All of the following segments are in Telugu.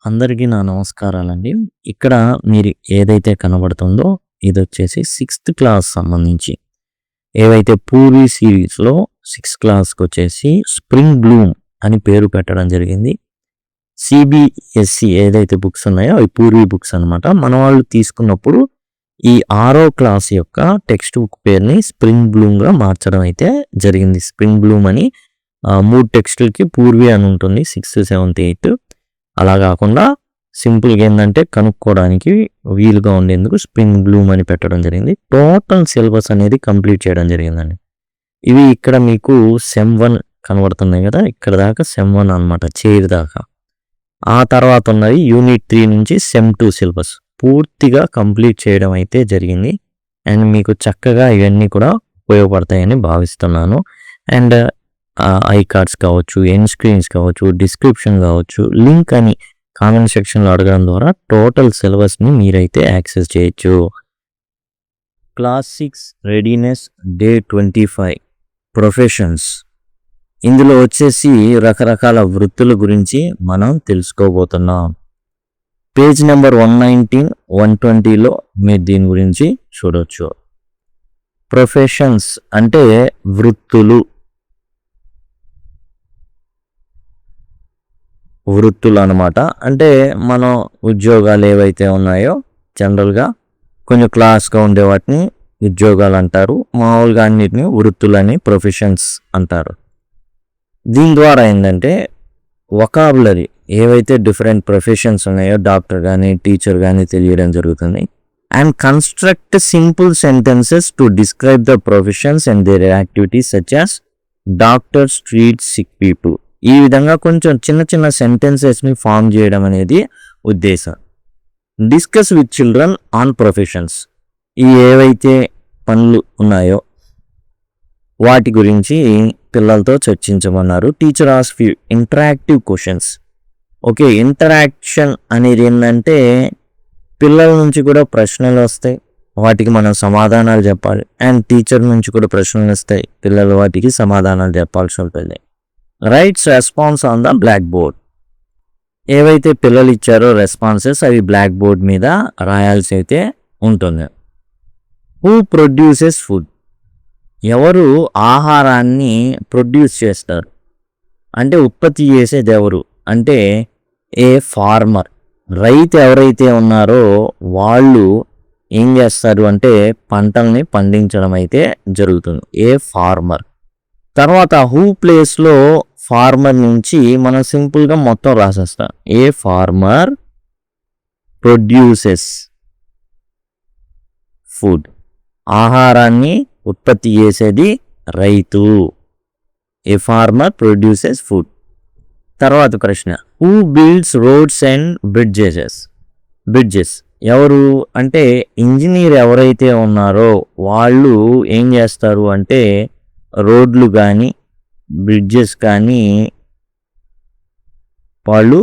అందరికీ నా నమస్కారాలండి. ఇక్కడ మీరు ఏదైతే కనబడుతుందో ఇదొచ్చేసి సిక్స్త్ క్లాస్ సంబంధించి ఏవైతే 'పూరి' సీరీస్‌లో సిక్స్త్ క్లాస్‌కొచ్చేసి 'స్ప్రింగ్ బ్లూమ్' అని పేరు పెట్టడం జరిగింది. సీబీఎస్‌ఈ ఏదైతే బుక్స్ ఉన్నాయో అవి పూర్వీ బుక్స్ అనమాట. మన వాళ్ళు తీసుకున్నప్పుడు ఈ 6వ క్లాస్ యొక్క టెక్స్ట్ బుక్ పేరుని 'స్ప్రింగ్ బ్లూమ్‌గా మార్చడం అయితే జరిగింది. 'స్ప్రింగ్ బ్లూమ్' అని 3 టెక్స్టులకి 'పూర్వీ' అని ఉంటుంది. 6థ్, 7థ్, 8థ్ అలా కాకుండా సింపుల్‌గా ఏందంటే కనుక్కోవడానికి వీలుగా ఉండేందుకు 'స్ప్రింగ్ బ్లూమ్' అని పెట్టడం జరిగింది. టోటల్ సిలబస్ అనేది కంప్లీట్ చేయడం జరిగిందండి. ఇవి ఇక్కడ మీకు సెమ్ 1 కనబడుతున్నాయి కదా! ఇక్కడ దాకా సెమ్ 1 అనమాట, చైర్ దాకా. ఆ తర్వాత ఉన్నవి యూనిట్ 3 నుంచి సెమ్ 2 సిలబస్ పూర్తిగా కంప్లీట్ చేయడం అయితే జరిగింది. అండ్ మీకు చక్కగా ఇవన్నీ కూడా ఉపయోగపడతాయని భావిస్తున్నాను. అండ్ ఐ కార్డ్స్ కావచ్చు, ఎండ్ స్క్రీన్స్ కావచ్చు, డిస్క్రిప్షన్ కావచ్చు, లింక్ అని కామెంట్ సెక్షన్‌లో అడగడం ద్వారా టోటల్ సిలబస్‌ని మీరైతే యాక్సెస్ చేయొచ్చు. Class 6 readiness day 25 professions. ఇందులో వచ్చేసి రకరకాల వృత్తుల గురించి మనం తెలుసుకోబోతున్నాం. పేజ్ నెంబర్ 119, 120లో మీరు దీని గురించి చూడొచ్చు. ప్రొఫెషన్స్ అంటే వృత్తులు అనమాట. అంటే మనం ఉద్యోగాలు ఏవైతే ఉన్నాయో జనరల్గా కొంచెం క్లాస్గా ఉండే వాటిని ఉద్యోగాలు అంటారు. మామూలుగా అన్నిటిని వృత్తులని ప్రొఫెషన్స్ అంటారు. దీని ద్వారా ఏంటంటే వొకాబులరీ ఏవైతే డిఫరెంట్ ప్రొఫెషన్స్ ఉన్నాయో డాక్టర్ కానీ టీచర్ కానీ తెలియడం జరుగుతుంది. And construct simple sentences to describe the professions and their activities such as doctors treat sick people. ఈ విధంగా కొంచెం చిన్న చిన్న సెంటెన్సెస్ని ఫామ్ చేయడం అనేది ఉద్దేశం. Discuss with children on professions. ఈ ఏవైతే పనులు ఉన్నాయో వాటి గురించి పిల్లలతో చర్చించమన్నారు. Teacher ask few interactive questions. Okay, interaction అనేది ఏంటంటే పిల్లల నుంచి కూడా ప్రశ్నలు వస్తాయి, వాటికి మనం సమాధానాలు చెప్పాలి. అండ్ టీచర్ నుంచి కూడా ప్రశ్నలు వస్తాయి, పిల్లలు వాటికి సమాధానాలు చెప్పాల్సి ఉంటుంది. Writes response on the blackboard. ఏవైతే పిల్లలు ఇచ్చారో రెస్పాన్సెస్ అవి బ్లాక్ బోర్డ్ మీద రాయాల్సి అయితే ఉంటుంది. Who produces food. ఎవరు ఆహారాన్ని ప్రొడ్యూస్ చేస్తారు అంటే ఉత్పత్తి చేసేది ఎవరు అంటే ఏ ఫార్మర్. రైతు ఎవరైతే ఉన్నారో వాళ్ళు ఏం చేస్తారు అంటే పంటల్ని పండించడం అయితే జరుగుతుంది, ఏ ఫార్మర్. తర్వాత హూ ప్లేస్లో ఫార్మర్ నుంచి మనం సింపుల్గా మొత్తం రాసేస్తాం. A farmer produces food. ఆహారాన్ని ఉత్పత్తి చేసేది రైతు. A farmer produces food. తర్వాత ప్రశ్న, who builds roads and bridges. ఎవరు అంటే ఇంజనీర్ ఎవరైతే ఉన్నారో వాళ్ళు ఏం చేస్తారు అంటే రోడ్లు కానీ బ్రిడ్జెస్ కానీ వాళ్ళు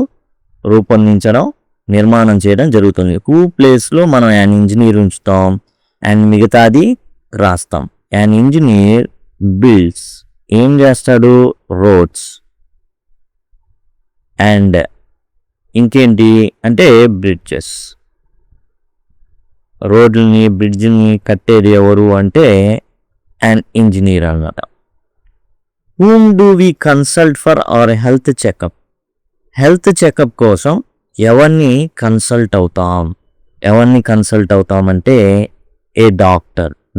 రూపొందించడం, నిర్మాణం చేయడం జరుగుతుంది. హూ ప్లేస్లో మనం యాన్ ఇంజనీర్ ఉంచుతాం అండ్ మిగతాది రాస్తాం. యాన్ ఇంజనీర్ బిల్డ్స్ ఏం చేస్తాడు రోడ్స్ అండ్ ఇంకేంటి అంటే బ్రిడ్జెస్. రోడ్లని బ్రిడ్జ్ని కట్టేది ఎవరు అంటే యాన్ ఇంజనీర్ అన్నమాట. Whom do we consult for our health checkup. Health checkup కోసం ఎవరిని కన్సల్ట్ అవుతాం అంటే ఏ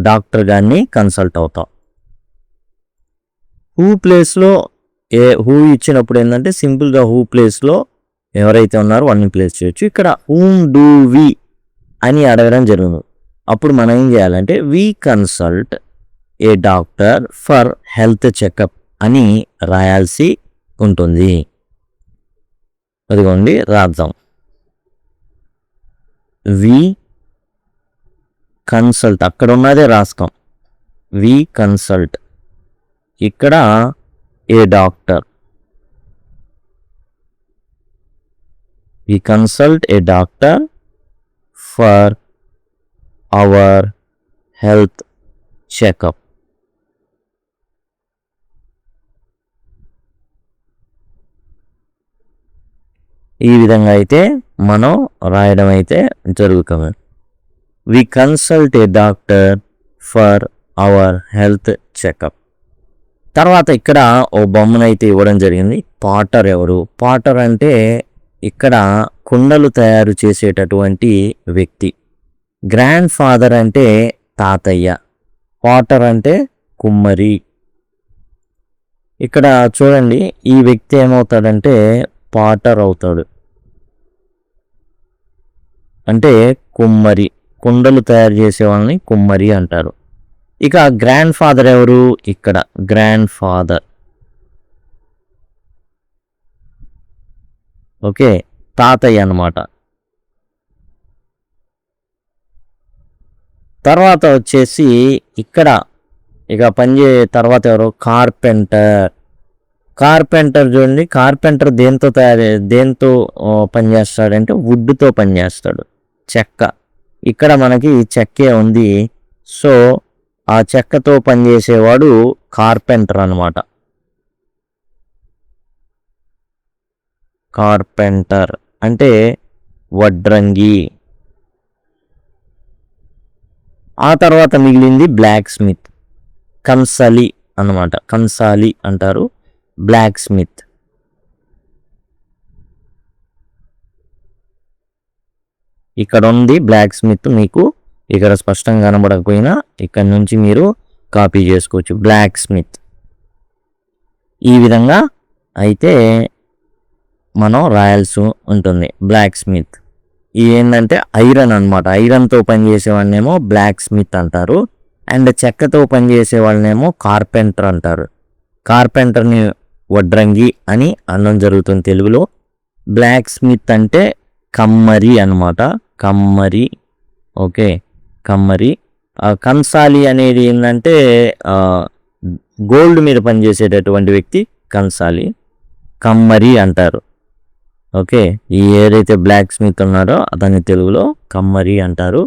డాక్టర్ గారిని కన్సల్ట్ అవుతాం. హూ ప్లేస్లో హూ ఇచ్చినప్పుడు ఏంటంటే సింపుల్గా హూ ప్లేస్లో ఎవరైతే ఉన్నారో వాళ్ళని ప్లేస్ చేయొచ్చు. ఇక్కడ హూమ్ డూ వి అని అడగడం జరుగుతుంది. అప్పుడు మనం ఏం చేయాలంటే we consult a doctor for health checkup అని రాయాల్సి ఉంటుంది. అదిగోండి రాద్దాం. వి కన్సల్ట్ అక్కడ ఉన్నదే రాస్తాం. వి కన్సల్ట్ ఇక్కడ a doctor. We consult a doctor for our health checkup. ఈ విధంగా అయితే మనం రాయడం అయితే జరుగుతుంది. We consult a doctor for our health checkup. తర్వాత ఇక్కడ ఓ బొమ్మనైతే ఇవ్వడం జరిగింది. పాటర్ ఎవరు? పాటర్ అంటే ఇక్కడ కుండలు తయారు చేసేటటువంటి వ్యక్తి. గ్రాండ్ ఫాదర్ అంటే తాతయ్య. పాటర్ అంటే కుమ్మరి. ఇక్కడ చూడండి, ఈ వ్యక్తి ఏమవుతాడంటే పాటర్ అవుతాడు, అంటే కుమ్మరి. కుండలు తయారు చేసే వాళ్ళని కుమ్మరి అంటారు. ఇక గ్రాండ్ ఫాదర్ ఎవరు? ఇక్కడ గ్రాండ్ ఫాదర్, ఓకే, తాతయ్య అన్నమాట. తర్వాత వచ్చేసి ఇక్కడ ఇక తర్వాత ఎవరు? కార్పెంటర్. కార్పెంటర్ చూడండి, కార్పెంటర్ దేంతో పనిచేస్తాడంటే వుడ్తో పనిచేస్తాడు, చెక్క. ఇక్కడ మనకి చెక్కే ఉంది, సో ఆ చెక్కతో పనిచేసేవాడు కార్పెంటర్ అన్నమాట. కార్పెంటర్ అంటే వడ్రంగి. ఆ తర్వాత మిగిలింది బ్లాక్ స్మిత్, కంసాలి అన్నమాట. కంసాలి అంటారు, బ్లాక్ స్మిత్. ఇక్కడ ఉంది బ్లాక్ స్మిత్. మీకు ఇక్కడ స్పష్టంగా కనబడకపోయినా ఇక్కడ నుంచి మీరు కాపీ చేసుకోవచ్చు. Blacksmith. ఈ విధంగా అయితే మనం రాయాల్సి ఉంటుంది. బ్లాక్ స్మిత్ ఏంటంటే ఐరన్ అనమాట. ఐరన్తో పనిచేసేవాళ్ళనేమో బ్లాక్ స్మిత్ అంటారు, అండ్ చెక్కతో పనిచేసే వాళ్ళనేమో కార్పెంటర్ అంటారు. కార్పెంటర్ని వడ్రంగి అని అనడం జరుగుతుంది తెలుగులో. బ్లాక్ స్మిత్ అంటే కమ్మరి అనమాట, కమ్మరి. ఓకే, కమ్మరి. కంసాలి అనేది ఏంటంటే గోల్డ్ మీద పనిచేసేటటువంటి వ్యక్తి కంసాలి, కమ్మరి అంటారు. ఓకే, ఈ ఏదైతే బ్లాక్ స్మిత్ ఉన్నారో అతన్ని తెలుగులో కమ్మరి అంటారు.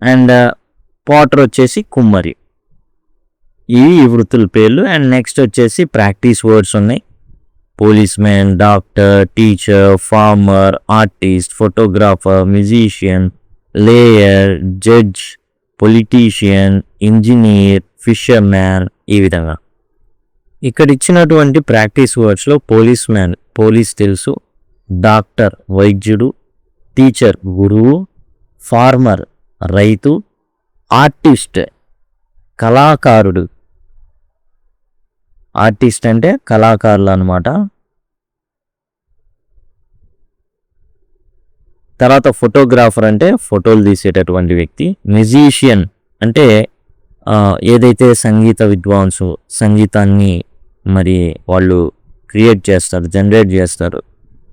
అండ్ పాటర్ వచ్చేసి కుమ్మరి. ఇవి వృత్తుల పేర్లు. అండ్ నెక్స్ట్ వచ్చేసి ప్రాక్టీస్ వర్డ్స్ ఉన్నాయి. Policeman, doctor, teacher, farmer, artist, photographer, musician, lawyer, judge, politician, engineer, fisherman. ఈ విధంగా ఇక్కడ ఇచ్చినటువంటి ప్రాక్టీస్ వర్డ్స్లో పోలీస్ మ్యాన్ పోలీస్ తెలుసు, డాక్టర్ వైద్యుడు, టీచర్ గురువు, ఫార్మర్ రైతు, ఆర్టిస్ట్ కళాకారుడు. ఆర్టిస్ట్ అంటే కళాకారులు అనమాట. తర్వాత ఫోటోగ్రాఫర్ అంటే ఫోటోలు తీసేటటువంటి వ్యక్తి. మ్యూజిషియన్ అంటే ఏదైతే సంగీత విద్వాంసు, సంగీతాన్ని మరి వాళ్ళు క్రియేట్ చేస్తారు, జనరేట్ చేస్తారు,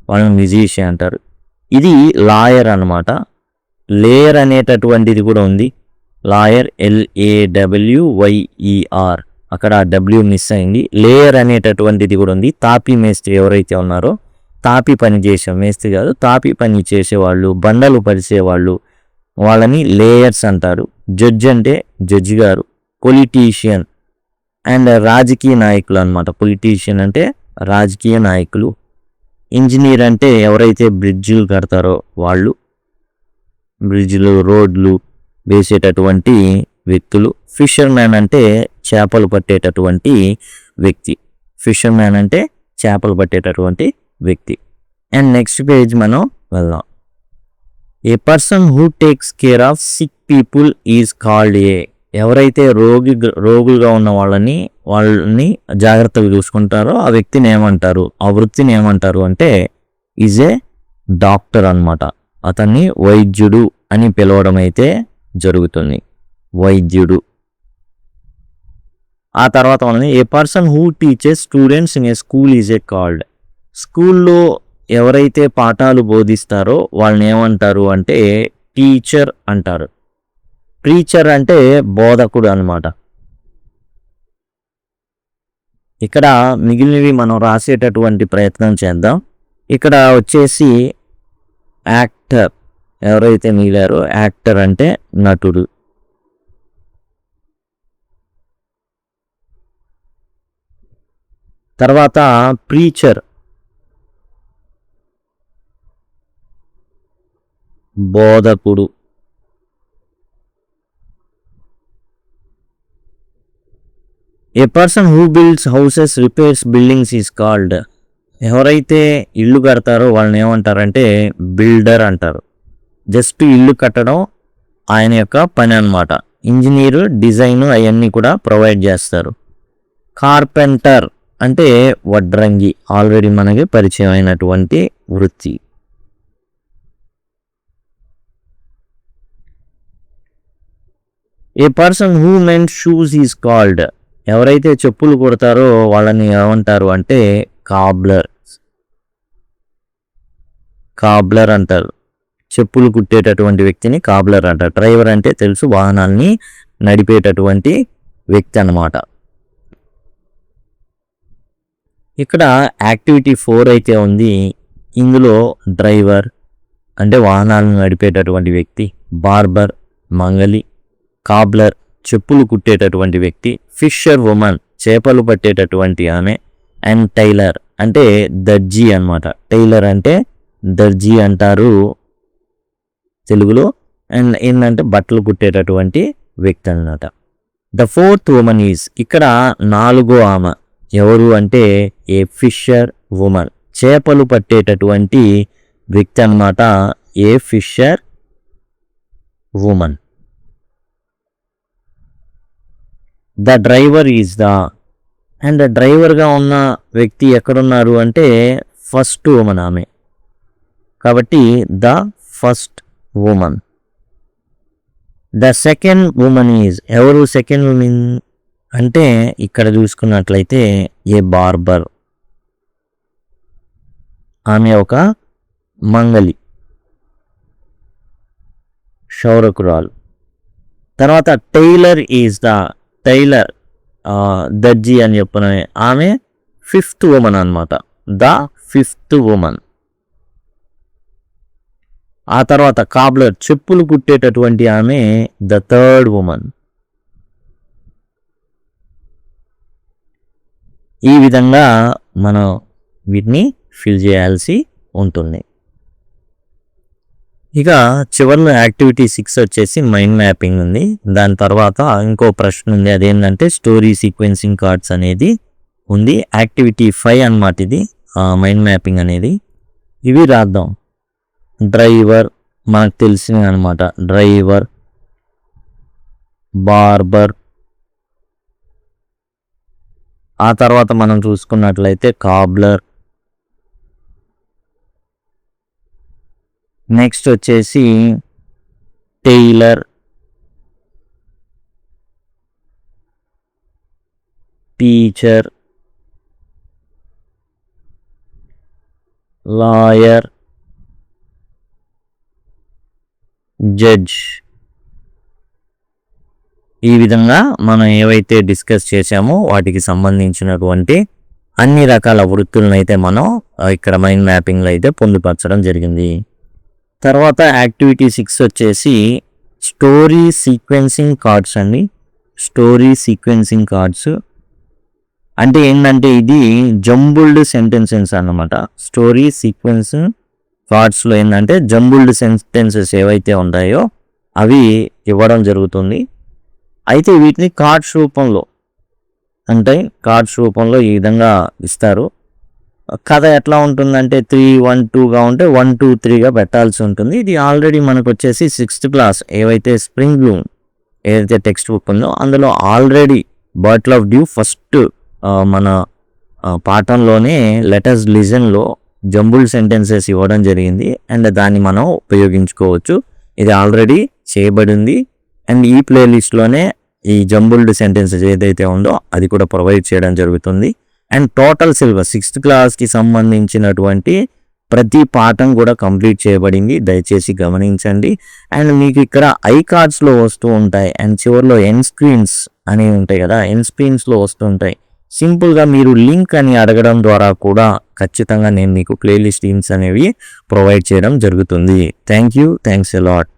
వాళ్ళని మ్యూజిషియన్ అంటారు. ఇది లాయర్ అనమాట. లేయర్ అనేటటువంటిది కూడా ఉంది. లాయర్ LAWYER, అక్కడ డబ్ల్యూ మిస్ అయింది. లేయర్ అనేటటువంటిది కూడా ఉంది. తాపీ మేస్త్రి ఎవరైతే ఉన్నారో, తాపీ పని చేసే మేస్త్రి కాదు, తాపీ పని చేసేవాళ్ళు, బండలు పరిచేవాళ్ళు, వాళ్ళని లేయర్స్ అంటారు. జడ్జ్ అంటే జడ్జి గారు. పొలిటీషియన్ అండ్ రాజకీయ నాయకులు అనమాట. పొలిటీషియన్ అంటే రాజకీయ నాయకులు. ఇంజనీర్ అంటే ఎవరైతే బ్రిడ్జిలు కడతారో వాళ్ళు, బ్రిడ్జిలు, రోడ్లు వేసేటటువంటి వ్యక్తులు. ఫిషర్ మ్యాన్ అంటే చేపలు పట్టేటటువంటి వ్యక్తి. ఫిషర్ మ్యాన్ అంటే చేపలు పట్టేటటువంటి వ్యక్తి. అండ్ నెక్స్ట్ పేజ్ మనం వెళ్దాం. A person who takes care of sick people is called a. ఎవరైతే రోగులుగా ఉన్న వాళ్ళని జాగ్రత్తగా చూసుకుంటారో ఆ వ్యక్తిని ఏమంటారు, ఆ వృత్తిని ఏమంటారు అంటే ఈజ్ ఏ డాక్టర్ అన్నమాట. అతన్ని వైద్యుడు అని పిలవడం అయితే జరుగుతుంది, వైద్యుడు. ఆ తర్వాత మనని a person who teaches students in a school is a called. స్కూల్లో ఎవరైతే పాఠాలు బోధిస్తారో వాళ్ళని ఏమంటారు అంటే టీచర్ అంటారు. ప్రీచర్ అంటే బోధకుడు అనమాట. ఇక్కడ మిగిలినవి మనం రాసేటటువంటి ప్రయత్నం చేద్దాం. ఇక్కడ వచ్చేసి యాక్టర్ ఎవరైతే మిగిలారో, యాక్టర్ అంటే నటుడు. తర్వాత ప్రీచర్, బోధకుడు. A person who builds houses repairs buildings is called. ఎవరైతే ఇల్లు కడతారో వాళ్ళని ఏమంటారంటే బిల్డర్ అంటారు. జస్ట్ ఇల్లు కట్టడం ఆయన యొక్క పని అన్నమాట. ఇంజనీరు డిజైన్ అవన్నీ కూడా ప్రొవైడ్ చేస్తారు. కార్పెంటర్ అంటే వడ్రంగి, ఆల్రెడీ మనకి పరిచయం అయినటువంటి వృత్తి. A person who mend shoes is called. ఎవరైతే చెప్పులు కుడతారో వాళ్ళని ఏమంటారు అంటే కాబ్లర్. కాబ్లర్ అంటారు. చెప్పులు కుట్టేటటువంటి వ్యక్తిని కాబ్లర్ అంటారు. డ్రైవర్ అంటే తెలుసు, వాహనాల్ని నడిపేటటువంటి వ్యక్తి అన్నమాట. ఇక్కడ యాక్టివిటీ 4 అయితే ఉంది. ఇందులో డ్రైవర్ అంటే వాహనాలను నడిపేటటువంటి వ్యక్తి, బార్బర్ మంగలి, కాబ్లర్ చెప్పులు కుట్టేటటువంటి వ్యక్తి, ఫిషర్ ఉమెన్ చేపలు పట్టేటటువంటి ఆమె, అండ్ టైలర్ అంటే దర్జీ అన్నమాట. టైలర్ అంటే దర్జీ అంటారు తెలుగులో. అండ్ ఏంటంటే బట్టలు కుట్టేటటువంటి వ్యక్తి అన్నమాట. ద 4th ఉమెన్ ఈజ్, ఇక్కడ 4వ ఆమె ఎవరు అంటే ఏ ఫిషర్ ఉమెన్, చేపలు పట్టేటటువంటి వ్యక్తి అన్నమాట. A fisher woman. The driver is the, and డ్రైవర్గా ఉన్న వ్యక్తి ఎక్కడున్నారు అంటే ఫస్ట్ ఉమెన్ ఆమె, కాబట్టి the first woman. The second woman is, ఎవరు సెకండ్ ఉమెన్ అంటే ఇక్కడ చూసుకున్నట్లయితే ఏ బార్బర్, ఆమె ఒక మంగలి, క్షౌరకురాలు. తర్వాత టైలర్ ఈజ్ ద, టైలర్ దర్జీ అని చెప్పిన ఆమె 5th ఉమెన్ అన్నమాట. The 5th women. ఆ తర్వాత కాబ్లర్ చెప్పులు కుట్టేటటువంటి ఆమె ద 3rd ఉమెన్. ఈ విధంగా మనం వీటిని ఫిల్ చేయాల్సి ఉంటుంది. ఇక చివరిలో యాక్టివిటీ 6 వచ్చేసి మైండ్ మ్యాపింగ్ ఉంది. దాని తర్వాత ఇంకో ప్రశ్న ఉంది, అదేంటంటే స్టోరీ సీక్వెన్సింగ్ కార్డ్స్ అనేది ఉంది. యాక్టివిటీ 5 అన్నమాట ఇది మైండ్ మ్యాపింగ్ అనేది. ఇవి రాద్దాం. డ్రైవర్ మనకు తెలిసింది అనమాట, డ్రైవర్, బార్బర్. ఆ తర్వాత మనం చూసుకున్నట్లయితే కాబ్లర్, నెక్స్ట్ వచ్చేసి టైలర్, టీచర్, లాయర్, జడ్జ్. ఈ విధంగా మనం ఏవైతే డిస్కస్ చేసామో వాటికి సంబంధించినటువంటి అన్ని రకాల వృత్తులను అయితే మనం ఇక్కడ మైండ్ మ్యాపింగ్లో అయితే పొందుపరచడం జరిగింది. తర్వాత యాక్టివిటీ 6 వచ్చేసి స్టోరీ సీక్వెన్సింగ్ కార్డ్స్ అండి. స్టోరీ సీక్వెన్సింగ్ కార్డ్స్ అంటే ఏంటంటే ఇది జంబుల్డ్ సెంటెన్సెస్ అన్నమాట. స్టోరీ సీక్వెన్స్ కార్డ్స్లో ఏంటంటే జంబుల్డ్ సెంటెన్సెస్ ఏవైతే ఉంటాయో అవి ఇవ్వడం జరుగుతుంది. అయితే వీటిని కార్డ్స్ రూపంలో, అంటే కార్డ్స్ రూపంలో ఈ విధంగా ఇస్తారు. కథ ఎట్లా ఉంటుందంటే 3-1-2గా ఉంటే 1-2-3గా పెట్టాల్సి ఉంటుంది. ఇది ఆల్రెడీ మనకు వచ్చేసి 6th క్లాస్ ఏవైతే స్ప్రింగ్ బ్లూమ్ ఏదైతే టెక్స్ట్ బుక్ ఉందో అందులో already bottle of due first మన పాఠంలోనే లెటర్స్ లిజన్లో జంబుల్ సెంటెన్సెస్ ఇవ్వడం జరిగింది. అండ్ దాన్ని మనం ఉపయోగించుకోవచ్చు. ఇది ఆల్రెడీ చేయబడింది. అండ్ ఈ ప్లేలిస్ట్లోనే ఈ జంబుల్డ్ సెంటెన్సెస్ ఏదైతే ఉందో అది కూడా ప్రొవైడ్ చేయడం జరుగుతుంది. అండ్ టోటల్ సిలబస్ 6th క్లాస్కి సంబంధించినటువంటి ప్రతి పాఠం కూడా కంప్లీట్ చేయబడింది. దయచేసి గమనించండి. అండ్ మీకు ఇక్కడ ఐ కార్డ్స్లో వస్తూ ఉంటాయి. అండ్ చివరిలో ఎన్ స్క్రీన్స్ అనేవి ఉంటాయి కదా, ఎన్ స్క్రీన్స్లో వస్తూ ఉంటాయి. సింపుల్గా మీరు లింక్ అని అడగడం ద్వారా కూడా ఖచ్చితంగా నేను మీకు ప్లేలిస్ట్ లింక్స్ అనేవి ప్రొవైడ్ చేయడం జరుగుతుంది. Thanks a lot.